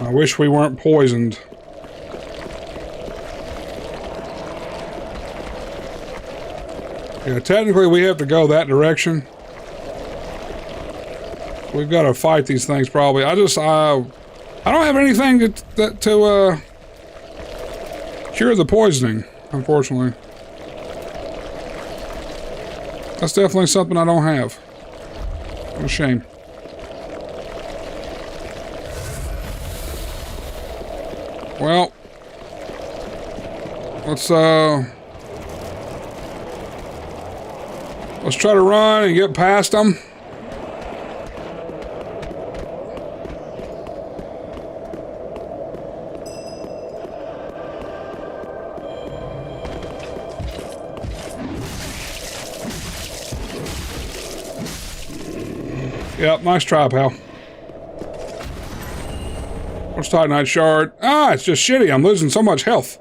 I wish we weren't poisoned. Yeah, technically we have to go that direction. We've got to fight these things probably. I don't have anything to cure the poisoning, unfortunately. That's definitely something I don't have. What a shame. Well, let's try to run and get past them. Yep, nice try, pal. What's Titanite shard? Ah, it's just shitty. I'm losing so much health.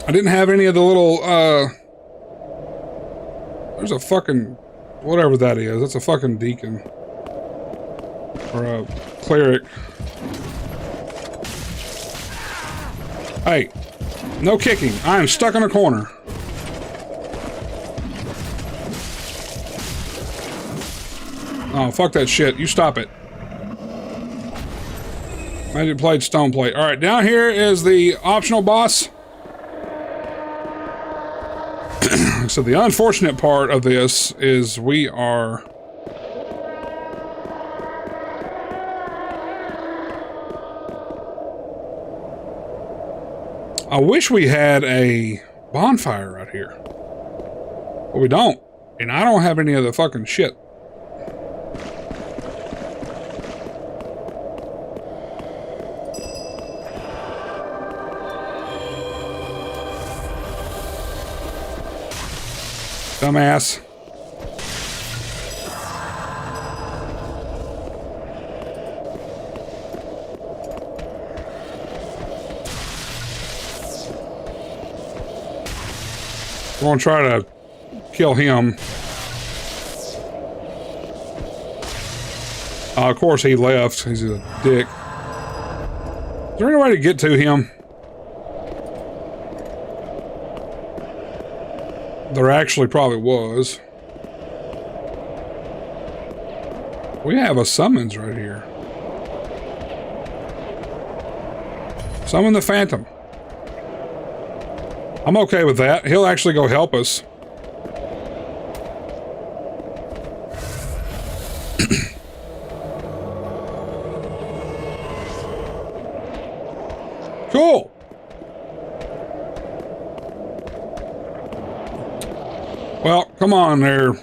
I didn't have any of the little, there's a fucking, whatever that is. That's a fucking deacon. Or a cleric. Hey, no kicking. I am stuck in a corner. Oh, fuck that shit. You stop it. Magic plate, stone plate. Alright, down here is the optional boss. So the unfortunate part of this is we are... I wish we had a bonfire right here. But we don't. And I don't have any of the fucking shit. Dumbass. We're gonna try to kill him. Of course he left. He's a dick. Is there any way to get to him? There actually probably was. We have a summons right here. Summon the Phantom. I'm okay with that. He'll actually go help us. Cool. Well, come on there,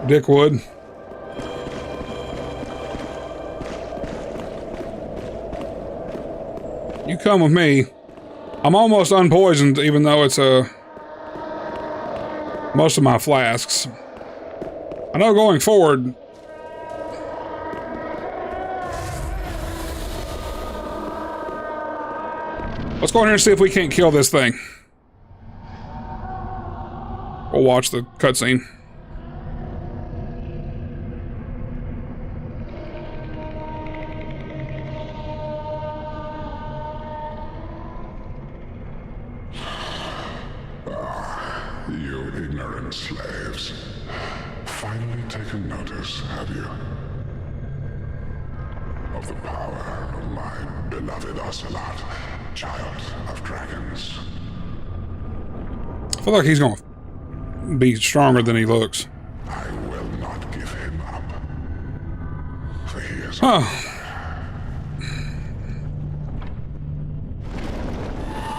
Dickwood. You come with me. I'm almost unpoisoned, even though it's most of my flasks. I know going forward... Let's go in here and see if we can't kill this thing. We'll watch the cutscene. You ignorant slaves. Finally taken notice, have you? Of the power of my beloved Ocelot, child of dragons. I feel like he's gonna be stronger than he looks. I will not give him up. For he is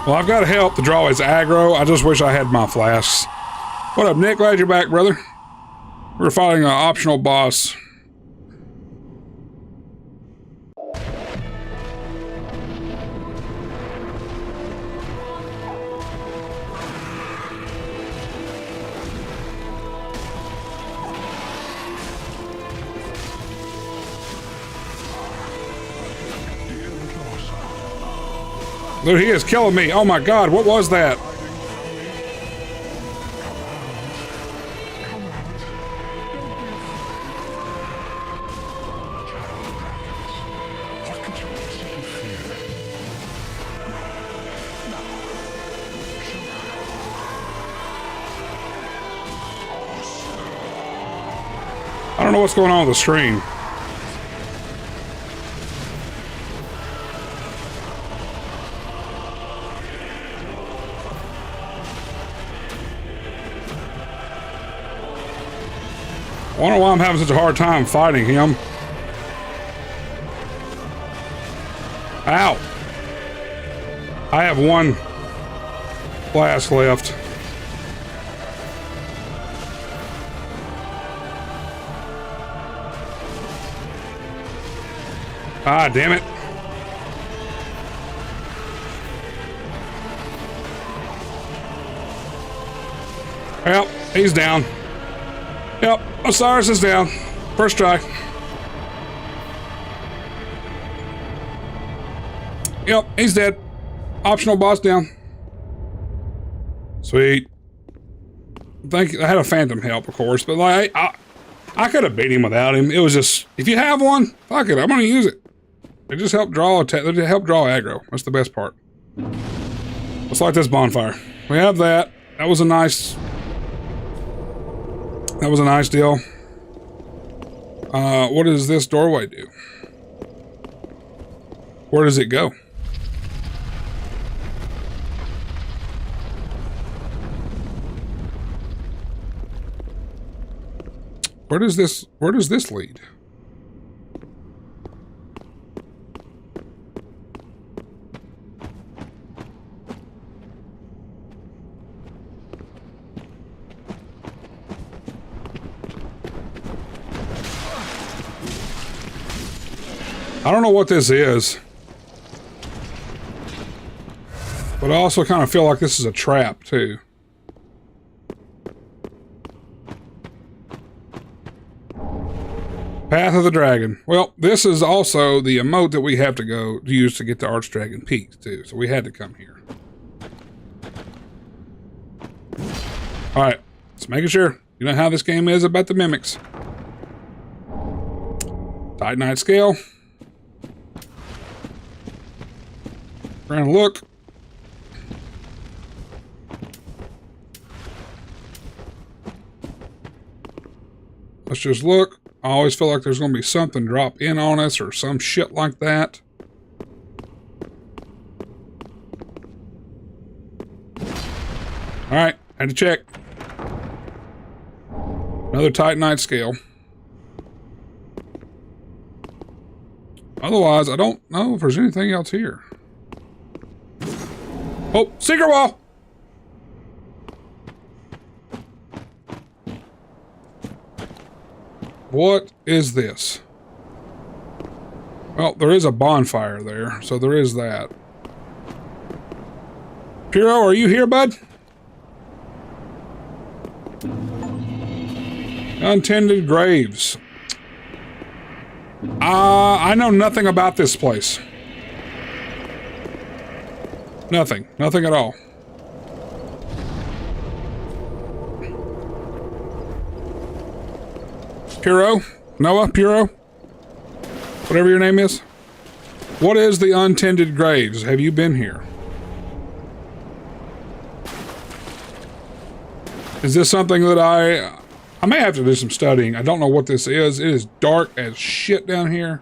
Well, I've got help to draw his aggro. I just wish I had my flasks. What up, Nick? Glad you're back, brother. We're fighting an optional boss. Dude, he is killing me. Oh my god, what was that? I don't know what's going on with the stream. I wonder why I'm having such a hard time fighting him. Ow! I have one flask left. Ah, damn it. Well, he's down. Yep, Osiris is down. First try. Yep, he's dead. Optional boss down. Sweet. Thank you. I had a phantom help, of course, but like I could have beat him without him. It was just, if you have one, fuck it, I'm gonna use it. They just help draw they help draw aggro. That's the best part. Let's light this bonfire. We have that. That was a nice deal. What does this doorway do? Where does it go? Where does this lead? I don't know what this is, but I also kind of feel like this is a trap too. Path of the Dragon. Well, this is also the emote that we have to use to get to Archdragon Peak too, so we had to come here. Alright, just making sure. You know how this game is about the mimics. Titanite scale. We're gonna look. Let's just look. I always feel like there's gonna be something drop in on us or some shit like that. Alright, had to check. Another Titanite scale. Otherwise, I don't know if there's anything else here. Oh, secret wall! What is this? Well, there is a bonfire there, so there is that. Puro, are you here, bud? Untended graves. I know nothing about this place. Nothing. Nothing at all. Puro? Noah? Puro? Whatever your name is. What is the untended graves? Have you been here? Is this something that I may have to do some studying. I don't know what this is. It is dark as shit down here.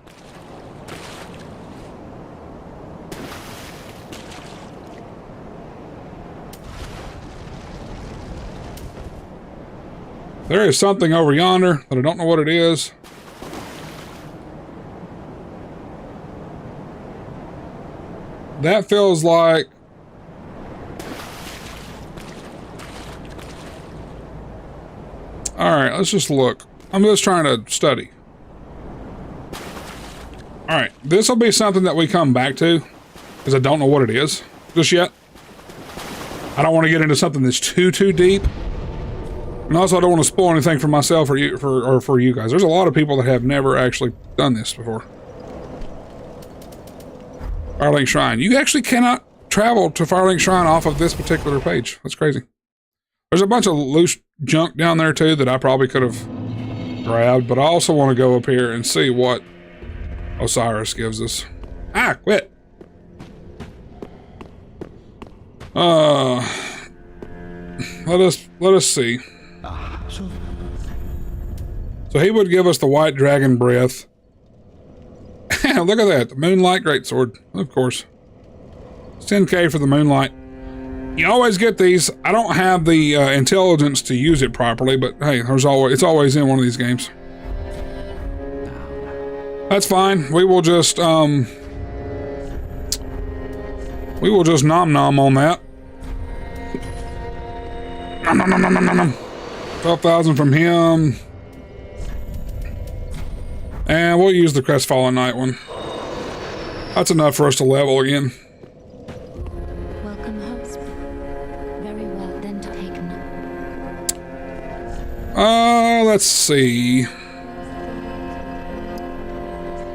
There is something over yonder, but I don't know what it is. That feels like Alright, let's just look. I'm just trying to study. Alright, this will be something that we come back to, because I don't know what it is just yet. I don't want to get into something that's too deep. And also I don't want to spoil anything for myself or you, for you guys. There's a lot of people that have never actually done this before. Firelink Shrine. You actually cannot travel to Firelink Shrine off of this particular page. That's crazy. There's a bunch of loose junk down there too that I probably could have grabbed, but I also want to go up here and see what Osiris gives us. Ah, quit. Let us see. So he would give us the White Dragon Breath. Look at that, the Moonlight Greatsword, of course. It's 10k for the Moonlight. You always get these. I don't have the intelligence to use it properly, but hey, it's always in one of these games. That's fine. We will just nom nom on that. Nom nom nom nom nom nom. 12,000 from him. And we'll use the Crestfallen Knight one. That's enough for us to level again. Welcome, host. Very well, then to take Let's see.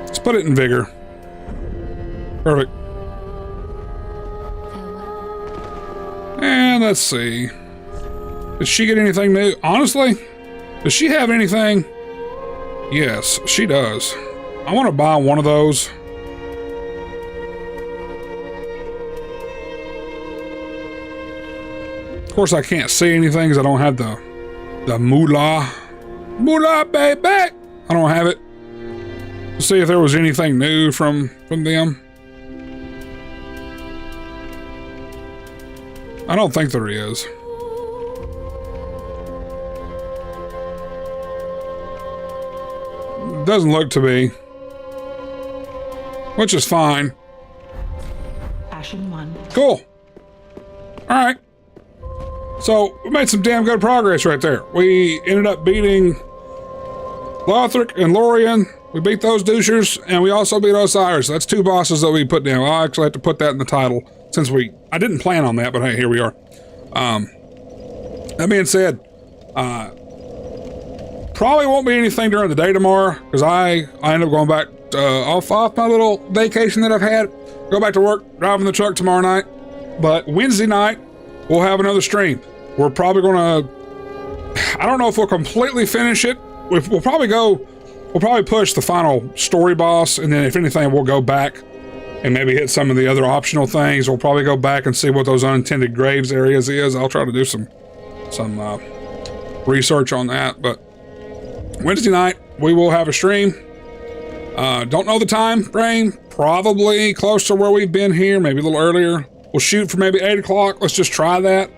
Let's put it in vigor. Perfect. farewell. And let's see. Does she get anything new? Honestly, does she have anything? Yes, she does. I want to buy one of those. Of course, I can't see anything because I don't have the moolah. Moolah, baby! I don't have it. Let's see if there was anything new from them. I don't think there is. Doesn't look to be. Which is fine. Ashen one. Cool. Alright. So, we made some damn good progress right there. We ended up beating Lothric and Lorian. We beat those douchers, and we also beat Osiris. That's 2 bosses that we put down. I actually had to put that in the title, since I didn't plan on that, but hey, here we are. That being said, probably won't be anything during the day tomorrow, because I end up going back off my little vacation that I've had. Go back to work, driving the truck tomorrow night. But Wednesday night, we'll have another stream. We're probably gonna, I don't know if we'll completely finish it. We'll probably push the final story boss, and then if anything, we'll go back and maybe hit some of the other optional things. We'll probably go back and see what those unintended graves areas is. I'll try to do some research on that, but Wednesday night, we will have a stream. Don't know the time frame. Probably close to where we've been here, maybe a little earlier. We'll shoot for maybe 8 o'clock. Let's just try that.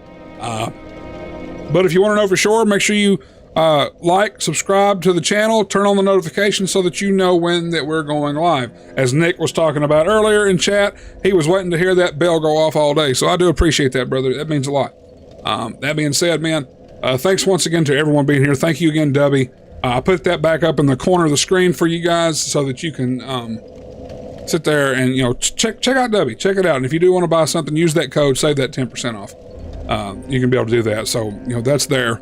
But if you want to know for sure, make sure you like, subscribe to the channel, turn on the notifications so that you know when that we're going live. As Nick was talking about earlier in chat, he was waiting to hear that bell go off all day. So I do appreciate that, brother. That means a lot. That being said, man, thanks once again to everyone being here. Thank you again, Dubby. I put that back up in the corner of the screen for you guys so that you can sit there and, you know, check out Dubby. Check it out. And if you do want to buy something, use that code, save that 10% off. You can be able to do that. So, you know, that's there.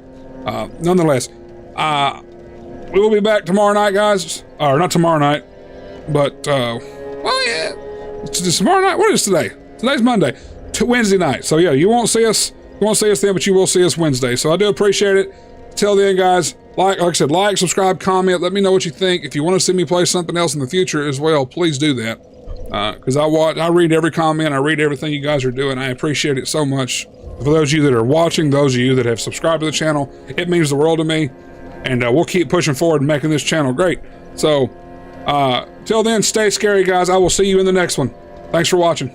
Nonetheless, we will be back tomorrow night, guys. Or not tomorrow night, but, well, yeah. It's tomorrow night. What is today? Today's Monday. Wednesday night. So, yeah, you won't see us then, but you will see us Wednesday. So I do appreciate it. Till then, guys, like I said, like, subscribe, comment, let me know what you think. If you want to see me play something else in the future as well, please do that. Because I read every comment, I read everything you guys are doing. I appreciate it so much. For those of you that are watching, those of you that have subscribed to the channel, it means the world to me. And we'll keep pushing forward and making this channel great. So, till then, stay scary, guys. I will see you in the next one. Thanks for watching.